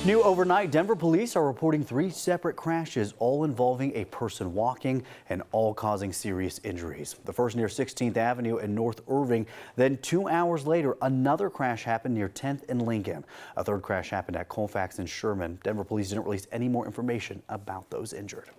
New overnight, Denver police are reporting 3 separate crashes, all involving a person walking and all causing serious injuries. The first near 16th Avenue in North Irving. Then 2 hours later, another crash happened near 10th and Lincoln. A third crash happened at Colfax and Sherman. Denver police didn't release any more information about those injured.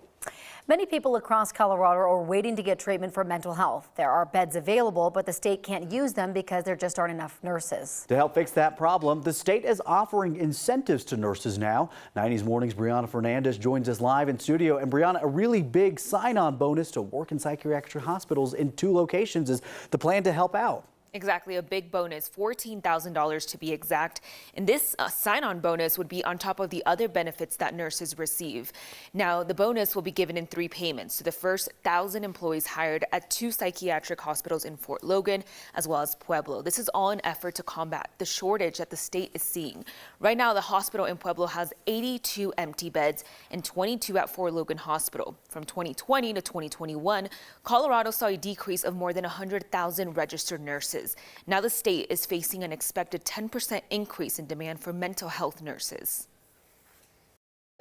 Many people across Colorado are waiting to get treatment for mental health. There are beds available, but the state can't use them because there just aren't enough nurses. To help fix that problem, the state is offering incentives to nurses now. 90s Morning's Brianna Fernandez joins us live in studio. And Brianna, a really big sign-on bonus to work in psychiatric hospitals in 2 locations is the plan to help out. Exactly, a big bonus, $14,000 to be exact. And this sign-on bonus would be on top of the other benefits that nurses receive. Now, the bonus will be given in 3 payments to the first 1,000 employees hired at 2 psychiatric hospitals in Fort Logan, as well as Pueblo. This is all an effort to combat the shortage that the state is seeing. Right now, the hospital in Pueblo has 82 empty beds and 22 at Fort Logan Hospital. From 2020 to 2021, Colorado saw a decrease of more than 100,000 registered nurses. Now the state is facing an expected 10% increase in demand for mental health nurses.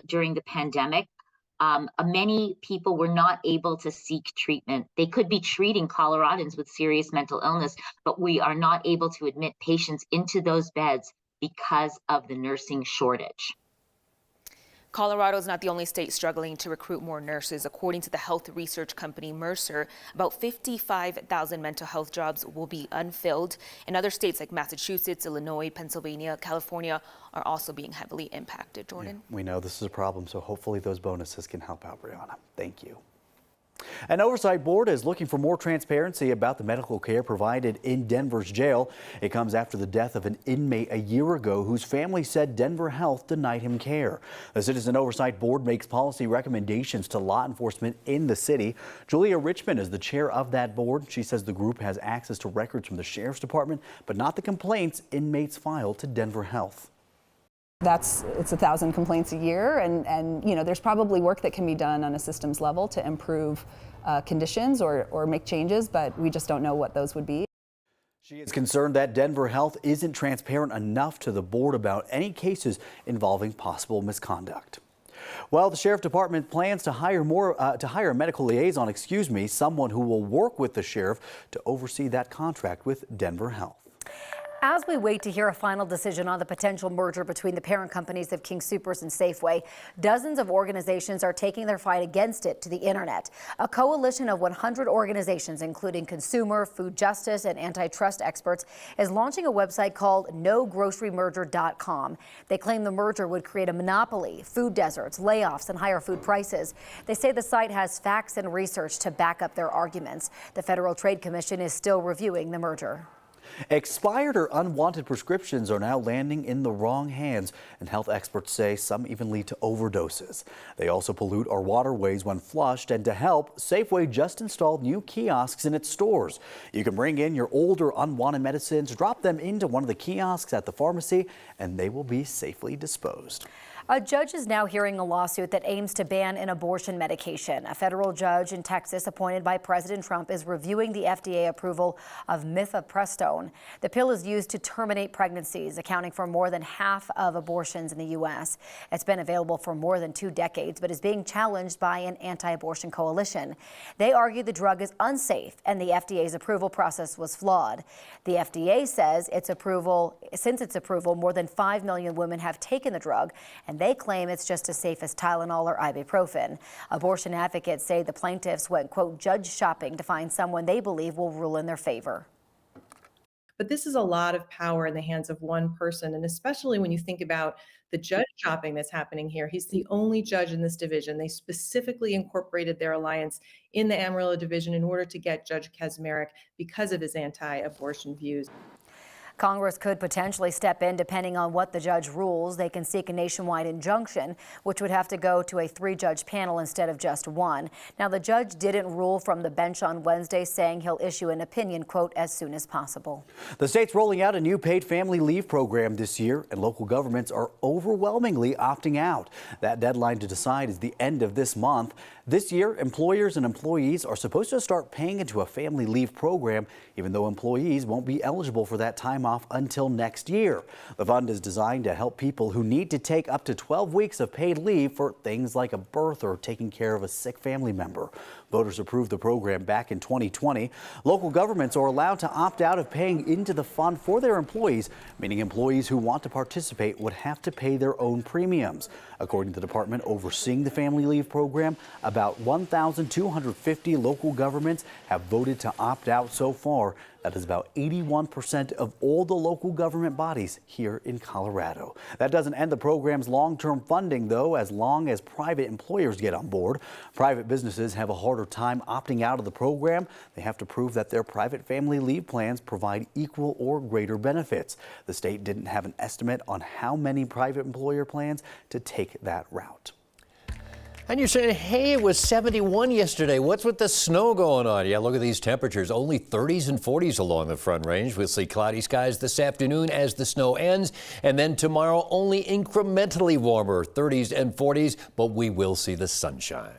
During the pandemic, many people were not able to seek treatment. They could be treating Coloradans with serious mental illness, but we are not able to admit patients into those beds because of the nursing shortage. Colorado is not the only state struggling to recruit more nurses. According to the health research company Mercer, about 55,000 mental health jobs will be unfilled. And other states like Massachusetts, Illinois, Pennsylvania, California are also being heavily impacted. Jordan? Yeah, we know this is a problem, so hopefully those bonuses can help out, Brianna. Thank you. An oversight board is looking for more transparency about the medical care provided in Denver's jail. It comes after the death of an inmate a year ago whose family said Denver Health denied him care. The Citizen Oversight Board makes policy recommendations to law enforcement in the city. Julia Richmond is the chair of that board. She says the group has access to records from the sheriff's department, but not the complaints inmates filed to Denver Health. It's 1,000 complaints a year, and you know, there's probably work that can be done on a systems level to improve conditions or make changes, but we just don't know what those would be. She is concerned that Denver Health isn't transparent enough to the board about any cases involving possible misconduct. Well, the sheriff department plans to hire a medical liaison, someone who will work with the sheriff to oversee that contract with Denver Health. As we wait to hear a final decision on the potential merger between the parent companies of King Soopers and Safeway, dozens of organizations are taking their fight against it to the internet. A coalition of 100 organizations, including consumer, food justice, and antitrust experts, is launching a website called NoGroceryMerger.com. They claim the merger would create a monopoly, food deserts, layoffs, and higher food prices. They say the site has facts and research to back up their arguments. The Federal Trade Commission is still reviewing the merger. Expired or unwanted prescriptions are now landing in the wrong hands, and health experts say some even lead to overdoses. They also pollute our waterways when flushed, and to help, Safeway just installed new kiosks in its stores. You can bring in your old or unwanted medicines, drop them into one of the kiosks at the pharmacy, and they will be safely disposed. A judge is now hearing a lawsuit that aims to ban an abortion medication. A federal judge in Texas appointed by President Trump is reviewing the FDA approval of mifepristone. The pill is used to terminate pregnancies, accounting for more than half of abortions in the U.S. It's been available for more than 2 decades, but is being challenged by an anti-abortion coalition. They argue the drug is unsafe and the FDA's approval process was flawed. The FDA says since its approval, more than 5 million women have taken the drug, and they claim it's just as safe as Tylenol or ibuprofen. Abortion advocates say the plaintiffs went, quote, judge shopping to find someone they believe will rule in their favor. But this is a lot of power in the hands of one person, and especially when you think about the judge shopping that's happening here. He's the only judge in this division. They specifically incorporated their alliance in the Amarillo division in order to get Judge Kaczmarek because of his anti-abortion views. Congress could potentially step in depending on what the judge rules. They can seek a nationwide injunction, which would have to go to a 3-judge panel instead of just 1. Now, the judge didn't rule from the bench on Wednesday, saying he'll issue an opinion, quote, as soon as possible. The state's rolling out a new paid family leave program this year, and local governments are overwhelmingly opting out. That deadline to decide is the end of this month. This year, employers and employees are supposed to start paying into a family leave program, even though employees won't be eligible for that time time off until next year. The fund is designed to help people who need to take up to 12 weeks of paid leave for things like a birth or taking care of a sick family member. Voters approved the program back in 2020. Local governments are allowed to opt out of paying into the fund for their employees, meaning employees who want to participate would have to pay their own premiums. According to the department overseeing the family leave program, about 1,250 local governments have voted to opt out so far. That is about 81% of all the local government bodies here in Colorado. That doesn't end the program's long-term funding, though, as long as private employers get on board. Private businesses have a harder time opting out of the program. They have to prove that their private family leave plans provide equal or greater benefits. The state didn't have an estimate on how many private employer plans to take that route. And you're saying, hey, it was 71 yesterday. What's with the snow going on? Yeah, look at these temperatures. Only 30s and 40s along the Front Range. We'll see cloudy skies this afternoon as the snow ends. And then tomorrow, only incrementally warmer, 30s and 40s, but we will see the sunshine.